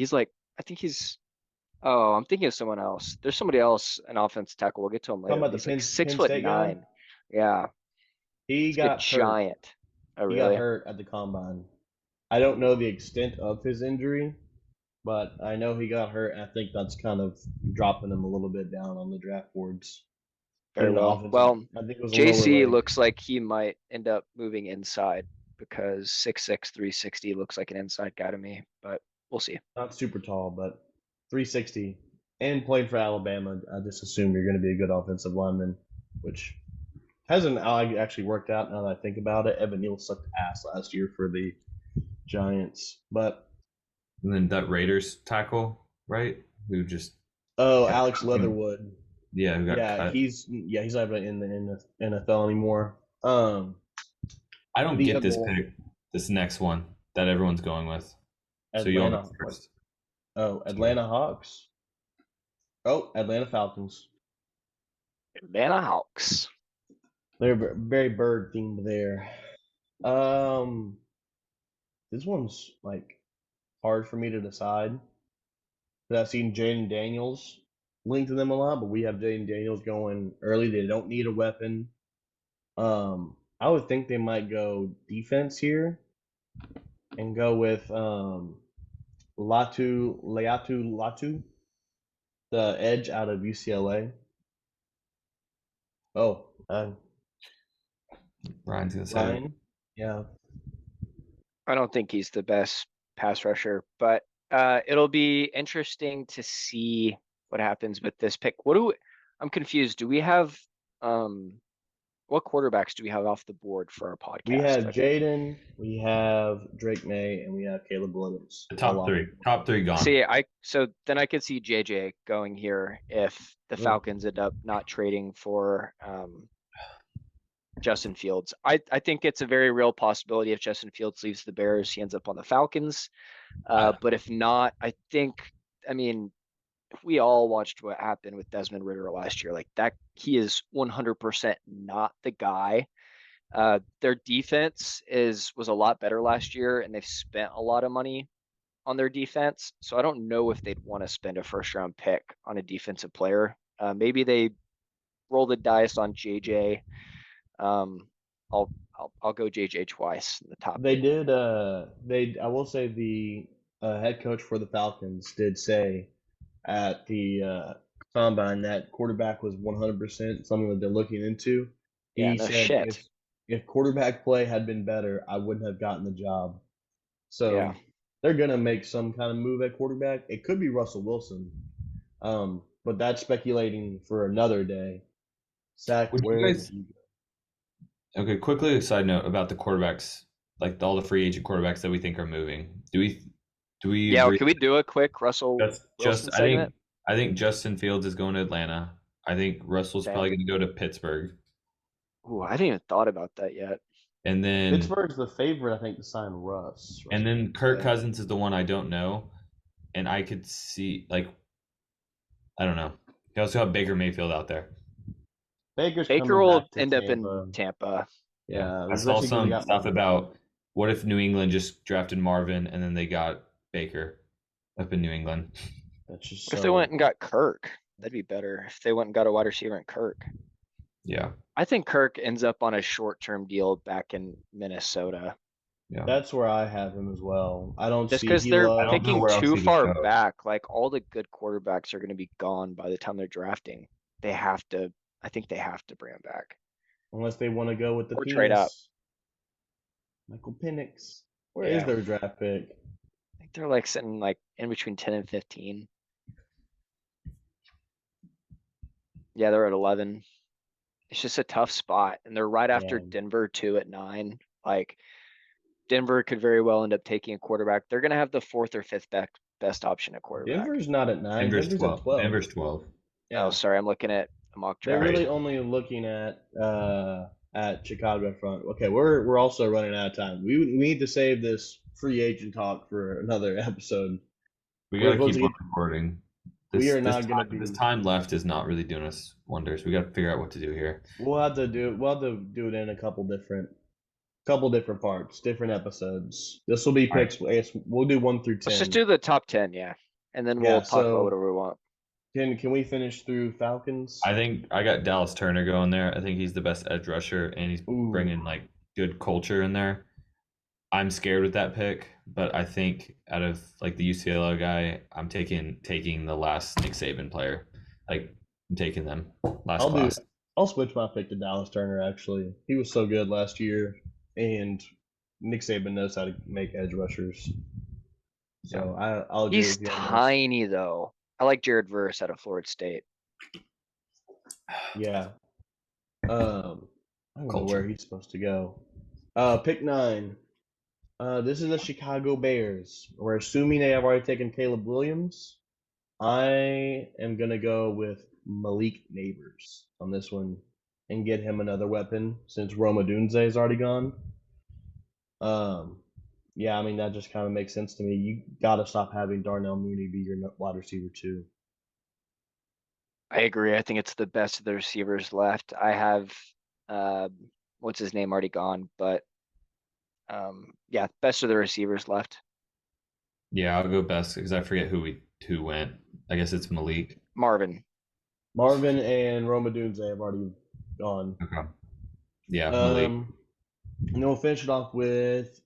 Speaker 3: I'm thinking of someone else. There's somebody else, an offense tackle. We'll get to him
Speaker 1: Talking
Speaker 3: later.
Speaker 1: about the
Speaker 3: He's like
Speaker 1: Penn
Speaker 3: 6'9".
Speaker 1: State guy?
Speaker 3: Yeah,
Speaker 1: He
Speaker 3: he's a
Speaker 1: got hurt.
Speaker 3: giant. Oh,
Speaker 1: He got
Speaker 3: really?
Speaker 1: hurt at the combine. I don't know the extent of his injury, but I know he got hurt. And I think that's kind of dropping him a little bit down on the draft boards.
Speaker 3: Very
Speaker 1: Getting the
Speaker 3: well.
Speaker 1: offensive,
Speaker 3: Well,
Speaker 1: I think it was a lower
Speaker 3: JC
Speaker 1: leg.
Speaker 3: looks like he might end up moving inside because 6'6", 360 looks like an inside guy to me, but we'll see.
Speaker 1: Not super tall, but 360 and played for Alabama. I just assume you're going to be a good offensive lineman, which hasn't actually worked out now that I think about it. Evan Neal sucked ass last year for the Giants, but
Speaker 2: And then that Raiders tackle, right? Who just
Speaker 1: oh,
Speaker 2: kept
Speaker 1: Alex
Speaker 2: cutting.
Speaker 1: Leatherwood,
Speaker 2: Yeah, who got
Speaker 1: yeah,
Speaker 2: cut.
Speaker 1: he's not in the NFL anymore.
Speaker 2: I don't
Speaker 1: The
Speaker 2: get this pick, this next one that everyone's going with. So you'll go
Speaker 1: Atlanta, what?
Speaker 2: first.
Speaker 1: Oh,
Speaker 2: Sorry.
Speaker 1: Atlanta Hawks. Oh, Atlanta Falcons.
Speaker 3: Atlanta Hawks.
Speaker 1: They're very bird themed there. Um, this one's like hard for me to decide. I've seen Jaden Daniels linked to them a lot, but we have Jaden Daniels going early. They don't need a weapon. I would think they might go defense here and go with Latu, the edge out of UCLA. Oh,
Speaker 2: Ryan's gonna say it.
Speaker 1: Ryan. Yeah,
Speaker 3: I don't think he's the best pass rusher, but it'll be interesting to see what happens with this pick. I'm confused. Do we have um what quarterbacks do we have off the board for our
Speaker 1: we
Speaker 3: podcast?
Speaker 1: have Jaden, we have Drake May, and we have Caleb Williams.
Speaker 2: The
Speaker 1: All off.
Speaker 2: top three gone.
Speaker 3: See, so then I could see JJ going here if the Falcons end up not trading for Justin Fields. I think it's a very real possibility if Justin Fields leaves the Bears, he ends up on the Falcons. But if not, I mean, we all watched what happened with Desmond Ridder last year. Like that, he is 100% not the guy. Their defense was a lot better last year, and they've spent a lot of money on their defense. So I don't know if they'd want to spend a first round pick on a defensive player. Maybe they roll the dice on JJ. Um, I'll go JJ twice in the top
Speaker 1: They
Speaker 3: eight.
Speaker 1: did. I will say the head coach for the Falcons did say at the combine that quarterback was 100% something that they're looking into.
Speaker 3: Yeah,
Speaker 1: He
Speaker 3: no
Speaker 1: said
Speaker 3: shit.
Speaker 1: if quarterback play had been better, I wouldn't have gotten the job.
Speaker 3: Yeah.
Speaker 1: So they're gonna make some kind of move at quarterback. It could be Russell Wilson, but that's speculating for another day. Zach,
Speaker 2: Would you
Speaker 1: where do
Speaker 2: guys?
Speaker 1: you
Speaker 2: Okay, quickly a side note about the quarterbacks, like all the free agent quarterbacks that we think are moving. Do we
Speaker 3: Yeah,
Speaker 2: agree?
Speaker 3: can we do a quick Russell
Speaker 2: Just
Speaker 3: Wilson segment?
Speaker 2: I think Justin Fields is going to Atlanta. I think Russell's
Speaker 3: Okay.
Speaker 2: probably going to go to Pittsburgh,
Speaker 3: Ooh, I haven't even thought about that yet.
Speaker 2: and then
Speaker 1: Pittsburgh's the favorite, I think, to sign Russ.
Speaker 2: and
Speaker 1: Russell
Speaker 2: then Kirk
Speaker 1: Wilson.
Speaker 2: Cousins is the one I don't know, and I could see like I don't know. You also have Baker Mayfield out there.
Speaker 1: Baker's
Speaker 3: Baker
Speaker 1: coming
Speaker 3: will
Speaker 1: back to
Speaker 3: end up in
Speaker 1: Tampa.
Speaker 3: Tampa.
Speaker 2: Yeah,
Speaker 1: Yeah,
Speaker 2: I saw
Speaker 1: especially because they
Speaker 2: some
Speaker 1: got
Speaker 2: stuff
Speaker 1: Marvin.
Speaker 2: about what if New England just drafted Marvin and then they got Baker up in New England.
Speaker 1: That's just
Speaker 3: What if they went
Speaker 1: so.
Speaker 3: and got Kirk? That'd be better if they went and got a wide receiver in Kirk.
Speaker 2: Yeah,
Speaker 3: I think Kirk ends up on a short-term deal back in Minnesota.
Speaker 2: yeah.
Speaker 1: That's where I have him as well. I don't
Speaker 3: Just
Speaker 1: see
Speaker 3: because they're
Speaker 2: I don't know
Speaker 3: picking
Speaker 2: where else
Speaker 3: too
Speaker 2: he would
Speaker 3: far
Speaker 2: go.
Speaker 3: back, like all the good quarterbacks are going to be gone by the time they're drafting. They have to, I think they have to bring him back
Speaker 1: unless they want to go with the
Speaker 3: or trade up.
Speaker 1: penis. Michael Penix. Where is
Speaker 3: Yeah, I
Speaker 1: their draft pick?
Speaker 3: think they're like sitting like in between 10 and 15. Yeah, they're at 11. It's just a tough spot, and they're right after
Speaker 1: Yeah,
Speaker 3: Denver too at 9. Like Denver could very well end up taking a quarterback. They're going to have the fourth or fifth best option at quarterback.
Speaker 1: Denver's not at 9. Denver's at 12.
Speaker 2: Denver's 12.
Speaker 3: Oh,
Speaker 1: Yeah,
Speaker 3: sorry, I'm looking at a mock
Speaker 1: they're
Speaker 3: draft.
Speaker 1: really only looking at Chicago front. Okay, we're also running out of time. We need to save this free agent talk for another episode.
Speaker 2: We
Speaker 1: We're
Speaker 2: got to
Speaker 1: supposed
Speaker 2: keep
Speaker 1: to
Speaker 2: on
Speaker 1: get.
Speaker 2: recording.
Speaker 1: We are
Speaker 2: This
Speaker 1: not gonna
Speaker 2: time this
Speaker 1: be.
Speaker 2: time left is not really doing us wonders. We got to figure out what to do here.
Speaker 1: We'll have to do. We'll have to do it in a couple different parts, different episodes. This will be
Speaker 2: All right.
Speaker 1: picks. We'll do 1 through
Speaker 3: Let's just
Speaker 1: 10.
Speaker 3: do the top 10, yeah. And then
Speaker 1: Yeah.
Speaker 3: we'll talk about
Speaker 1: So
Speaker 3: whatever we want.
Speaker 1: can we finish through Falcons?
Speaker 2: I think I got Dallas Turner going there. I think he's the best edge rusher, and he's
Speaker 1: Ooh,
Speaker 2: bringing like good culture in there. I'm scared with that pick, but I think out of like the UCLA guy, I'm taking the last Nick Saban player. Like I'm taking them last
Speaker 1: I'll do.
Speaker 2: class.
Speaker 1: I'll switch my pick to Dallas Turner. Actually, he was so good last year, and Nick Saban knows how to make edge rushers.
Speaker 2: Yeah.
Speaker 1: So I'll agree
Speaker 3: He's
Speaker 1: with you on this.
Speaker 3: tiny though. I like Jared Verse out of Florida State.
Speaker 1: Yeah. I don't know where
Speaker 2: Culture.
Speaker 1: he's supposed to go. Pick 9. This is the Chicago Bears. We're assuming they have already taken Caleb Williams. I am gonna go with Malik Neighbors on this one and get him another weapon since Roma Dunze is already gone. Um, yeah, I mean that just kind of makes sense to me. You gotta stop having Darnell Mooney be your wide receiver too.
Speaker 3: I agree. I think it's the best of the receivers left. I have, what's his name already gone, but yeah, best of the receivers left.
Speaker 2: Yeah, I'll go best because I forget who went. I guess it's Malik.
Speaker 3: Marvin.
Speaker 1: Marvin and Roma Dunze have already gone.
Speaker 2: Okay. Yeah, Malik.
Speaker 1: And then we'll finish it off with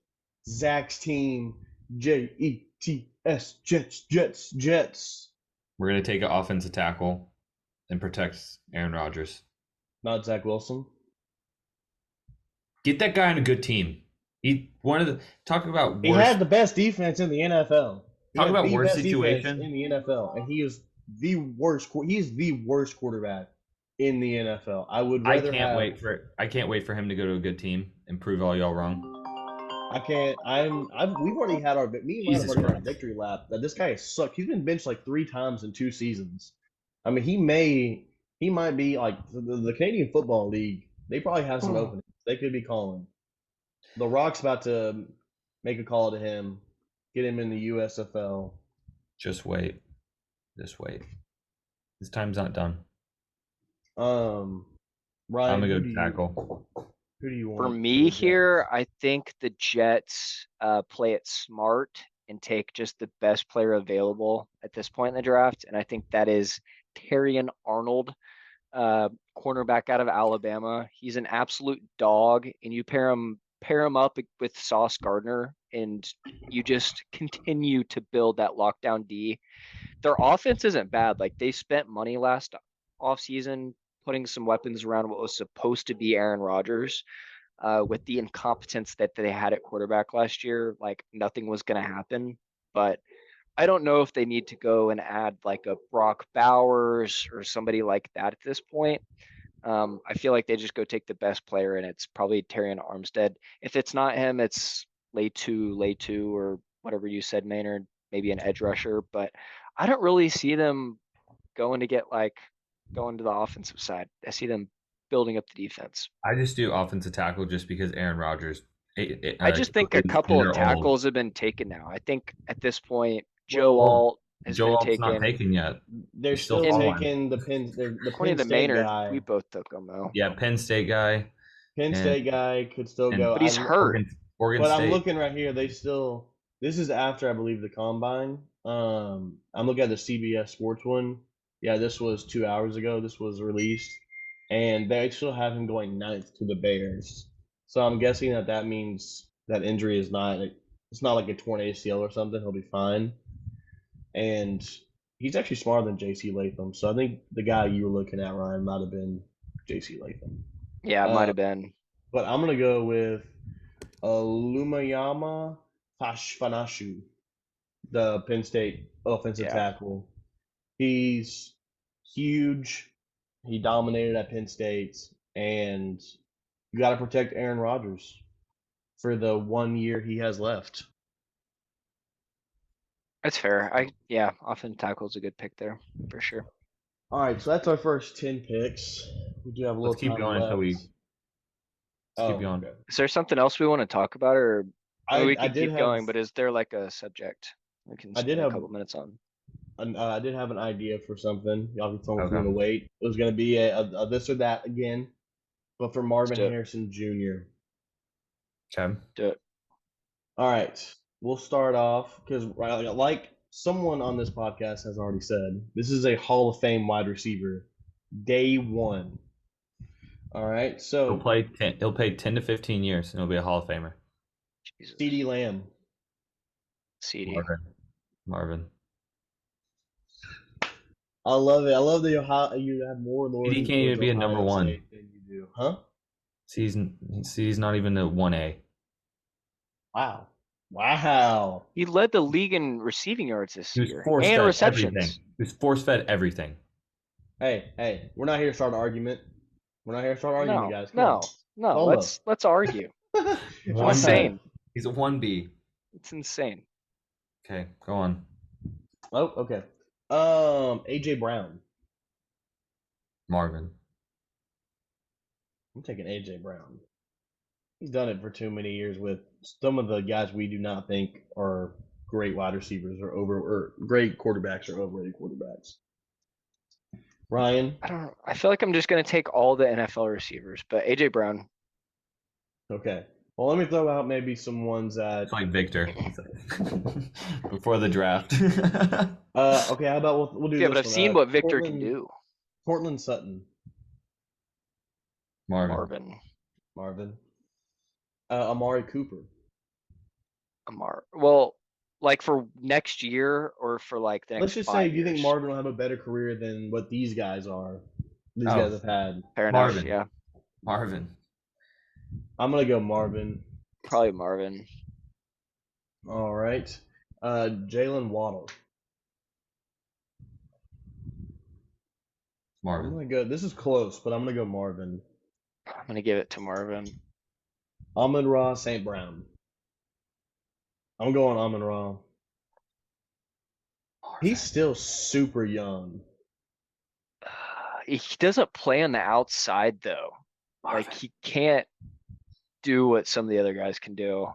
Speaker 1: Zach's team, Jets, Jets.
Speaker 2: We're gonna take an offensive tackle and protect Aaron Rodgers.
Speaker 1: Not Zach Wilson.
Speaker 2: Get that guy on a good team. He one of the talk about
Speaker 1: He
Speaker 2: worst.
Speaker 1: had the best defense in the NFL. He
Speaker 2: Talk
Speaker 1: had
Speaker 2: about
Speaker 1: the
Speaker 2: worst
Speaker 1: best defense
Speaker 2: situation.
Speaker 1: in the NFL, and he is the worst. He's the worst quarterback in the NFL. I would rather have.
Speaker 2: I can't wait for him to go to a good team and prove all y'all wrong.
Speaker 1: I can't. We've already had our. Me and Ryan have
Speaker 2: Jesus
Speaker 1: already had a
Speaker 2: Christ.
Speaker 1: victory lap. That this guy has sucked. He's been benched like 3 times in 2 seasons. I mean, he might be like the Canadian Football League. They probably have some openings. They could be calling. The Rock's about to make a call to him, get him in the USFL.
Speaker 2: Just wait. Just wait. His time's not done.
Speaker 1: Ryan,
Speaker 2: I'm gonna go tackle.
Speaker 1: Who do you want?
Speaker 3: For
Speaker 1: for
Speaker 3: me
Speaker 1: the Jets?
Speaker 3: here, I think the Jets play it smart and take just the best player available at this point in the draft. And I think that is Terrion Arnold, cornerback out of Alabama. He's an absolute dog, and you pair him up with Sauce Gardner, and you just continue to build that lockdown D. Their offense isn't bad. Like they spent money last offseason putting some weapons around what was supposed to be Aaron Rodgers. With the incompetence that they had at quarterback last year, like nothing was going to happen. But I don't know if they need to go and add like a Brock Bowers or somebody like that at this point. I feel like they just go take the best player, and it's probably Terrion Armstead. If it's not him, it's Lay two, or whatever you said, Maynard, maybe an edge rusher. But I don't really see them going to get like going to the offensive side. I see them building up the defense.
Speaker 2: I just do offensive tackle just because Aaron Rodgers.
Speaker 3: I just think a
Speaker 2: Is
Speaker 3: couple of
Speaker 2: year old.
Speaker 3: tackles have been taken now. I think at this point, Joe
Speaker 1: Well,
Speaker 3: Alt has
Speaker 2: Joe
Speaker 3: been
Speaker 2: Alt's not
Speaker 3: taken.
Speaker 2: taken yet.
Speaker 1: They're
Speaker 2: He's still
Speaker 1: still
Speaker 2: falling.
Speaker 1: taking the Penn. The
Speaker 3: According
Speaker 1: Penn
Speaker 3: to
Speaker 1: State
Speaker 3: Maynard,
Speaker 1: guy.
Speaker 3: we both took them though.
Speaker 2: Yeah, Penn State guy.
Speaker 1: Penn
Speaker 2: and-
Speaker 1: State guy could still
Speaker 2: and-
Speaker 1: go.
Speaker 3: But he's hurt.
Speaker 2: Oregon
Speaker 1: But
Speaker 2: State.
Speaker 1: I'm looking right here. They still. This is after I believe the combine. I'm looking at the CBS Sports one. Yeah, this was 2 hours ago. This was released, and they still have him going 9th to the Bears. So I'm guessing that means that injury is not. It's not like a torn ACL or something. He'll be fine. And he's actually smarter than J.C. Latham. So I think the guy you were looking at, Ryan, might have been J.C. Latham.
Speaker 3: Yeah, it might have been.
Speaker 1: But I'm gonna go with Lumayama Fashfanashu, the Penn State offensive
Speaker 3: Yeah.
Speaker 1: tackle. He's huge. He dominated at Penn State, and you got to protect Aaron Rodgers for the 1 year he has left.
Speaker 3: That's fair. Offensive tackle is a good pick there for sure.
Speaker 1: All right, so that's our first 10 picks. We do have a little
Speaker 2: Let's keep
Speaker 1: time
Speaker 2: going
Speaker 1: left.
Speaker 2: until we. Let's keep going.
Speaker 1: Okay.
Speaker 3: Is there something else we want to talk about, or we
Speaker 1: I
Speaker 3: can
Speaker 1: did
Speaker 3: keep going? But is there like a subject we can
Speaker 1: I did
Speaker 3: spend a
Speaker 1: have-
Speaker 3: couple minutes on?
Speaker 1: I did have an idea for something. Y'all can tell me if you
Speaker 2: Okay.
Speaker 1: want to wait. It was going to be a this or that again, but for Marvin
Speaker 3: do it.
Speaker 1: Harrison Jr.
Speaker 2: Okay.
Speaker 3: Do it.
Speaker 1: All right, we'll start off because, like someone on this podcast has already said, this is a Hall of Fame wide receiver, day one. All right, so
Speaker 2: He'll play 10 to 15 years, and he'll be a Hall of Famer.
Speaker 3: Jesus.
Speaker 1: CeeDee Lamb.
Speaker 3: CD.
Speaker 2: Marvin.
Speaker 1: I love it. I love that you have more loyalty
Speaker 2: CeeDee can't
Speaker 1: towards
Speaker 2: even be a number
Speaker 1: Ohio
Speaker 2: one.
Speaker 1: State than you do, huh?
Speaker 2: He's not even a 1A.
Speaker 1: Wow. Wow.
Speaker 3: He led the league in receiving yards this
Speaker 2: He was
Speaker 3: year
Speaker 2: force
Speaker 3: and
Speaker 2: fed
Speaker 3: receptions.
Speaker 2: everything. He was force fed everything.
Speaker 1: Hey, we're not here to start an argument. We're not here to start an argument,
Speaker 3: No,
Speaker 1: guys. Come on.
Speaker 3: no.
Speaker 1: Solo.
Speaker 3: Let's argue. It's
Speaker 2: One
Speaker 3: insane.
Speaker 2: He's a 1B.
Speaker 3: It's insane.
Speaker 2: Okay, go on.
Speaker 1: Oh, okay. AJ Brown.
Speaker 2: Marvin.
Speaker 1: I'm taking AJ Brown. He's done it for too many years with some of the guys we do not think are great wide receivers or great quarterbacks or overrated quarterbacks. Ryan.
Speaker 3: I feel like I'm just gonna take all the NFL receivers, but AJ Brown.
Speaker 1: Okay. Well, let me throw out maybe some ones that.
Speaker 2: It's like Victor before the draft.
Speaker 1: Okay. How about we'll do
Speaker 3: Yeah,
Speaker 1: this
Speaker 3: but I've
Speaker 1: one.
Speaker 3: seen what Victor can do.
Speaker 1: Cortland Sutton.
Speaker 2: Marvin.
Speaker 1: Marvin. Amari Cooper.
Speaker 3: Well, like for next year or for like the next
Speaker 1: Let's just
Speaker 3: 5
Speaker 1: say,
Speaker 3: years.
Speaker 1: do you think Marvin will have a better career than what these guys are? These
Speaker 2: Oh.
Speaker 1: guys have had.
Speaker 3: Fair
Speaker 2: Marvin.
Speaker 3: enough, yeah.
Speaker 2: Marvin.
Speaker 1: I'm gonna go Marvin.
Speaker 3: Probably Marvin.
Speaker 1: All right. Jalen Waddle. I'm
Speaker 2: Marvin.
Speaker 1: gonna go. This is close, but I'm gonna go Marvin.
Speaker 3: I'm gonna give it to Marvin.
Speaker 1: Amon-Ra St. Brown. I'm going Amon-Ra. He's still super young.
Speaker 3: He doesn't play on the outside though. Like he can't do what some of the other guys can do.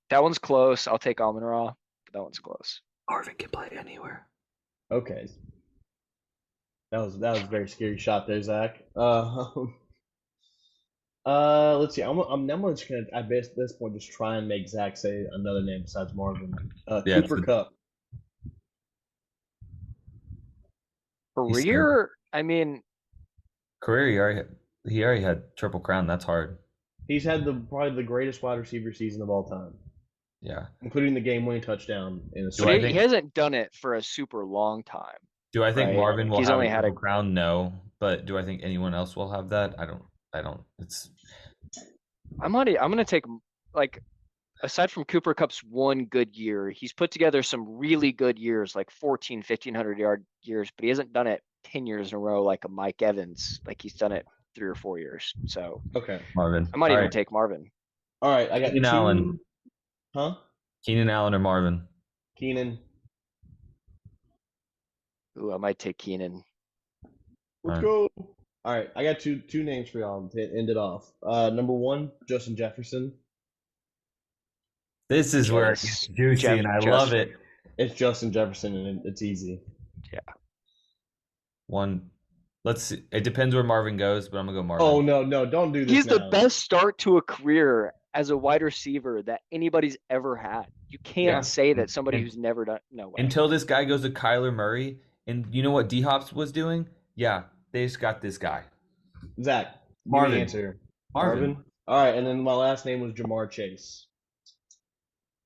Speaker 3: That one's close. I'll take Amon-Ra, but that one's close.
Speaker 2: Marvin can play anywhere.
Speaker 1: Okay. That was a very scary shot there, Zach. Let's see. I'm just gonna at this point just try and make Zach say another name besides Marvin.
Speaker 2: Yeah,
Speaker 1: Cooper Kupp.
Speaker 3: Career, I mean,
Speaker 2: Career, he already had Triple Crown. That's hard.
Speaker 1: He's had probably the greatest wide receiver season of all time,
Speaker 2: Yeah.
Speaker 1: including the game-winning touchdown in the
Speaker 3: but he hasn't done it for a super long time.
Speaker 2: Do I think
Speaker 3: Right.
Speaker 2: Marvin will
Speaker 3: He's
Speaker 2: have
Speaker 3: only
Speaker 2: a
Speaker 3: had
Speaker 2: Triple Crown? No. But do I think anyone else will have that? I don't. It's
Speaker 3: I'm gonna take, like, aside from Cooper Kupp's one good year, he's put together some really good years, like 1,500 yard years, but he hasn't done it 10 years in a row like a Mike Evans. Like he's done it 3 or 4 years. So
Speaker 1: Okay.
Speaker 2: Marvin.
Speaker 3: I might even take Marvin.
Speaker 1: All right, I got
Speaker 2: Keenan Allen.
Speaker 1: Huh?
Speaker 2: Keenan Allen or Marvin?
Speaker 1: Keenan.
Speaker 3: Ooh, I might take Keenan.
Speaker 1: Let's go. All right, I got two names for y'all to end it off. Number one, Justin Jefferson.
Speaker 2: This is where it gets juicy, and I love it.
Speaker 1: It's Justin Jefferson, and it's easy.
Speaker 3: Yeah.
Speaker 2: One. Let's see. It depends where Marvin goes, but I'm gonna go Marvin.
Speaker 1: Oh no, don't do this.
Speaker 3: He's
Speaker 1: now.
Speaker 3: the best start to a career as a wide receiver that anybody's ever had. You can't say that somebody who's never done. No way.
Speaker 2: Until this guy goes to Kyler Murray, and you know what D Hops was doing? Yeah, they just got this guy.
Speaker 1: Zach,
Speaker 2: Marvin.
Speaker 1: give me an answer.
Speaker 2: Marvin.
Speaker 1: All right, and then my last name was Jamar Chase.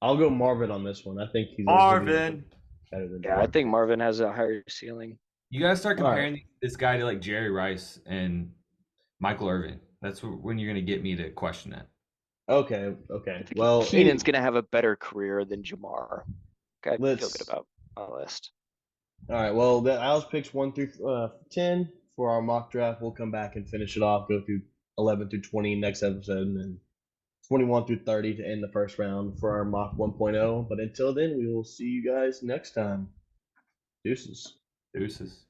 Speaker 1: I'll go Marvin on this one. I think he's
Speaker 2: Marvin.
Speaker 1: better than.
Speaker 3: Yeah, I think Marvin has a higher ceiling.
Speaker 2: You gotta start comparing this guy to like Jerry Rice and Michael Irvin. That's when you're gonna get me to question that.
Speaker 1: Okay. Well,
Speaker 3: Keenan's gonna have a better career than Jamar. Okay, I feel
Speaker 1: Let's-
Speaker 3: good about my list.
Speaker 1: All right. Well, that was picks 1 through 10 for our mock draft. We'll come back and finish it off. Go through 11 through 20 next episode, and then 21 through 30 to end the first round for our mock 1.0. But until then, we will see you guys next time. Deuces.
Speaker 2: Deuces.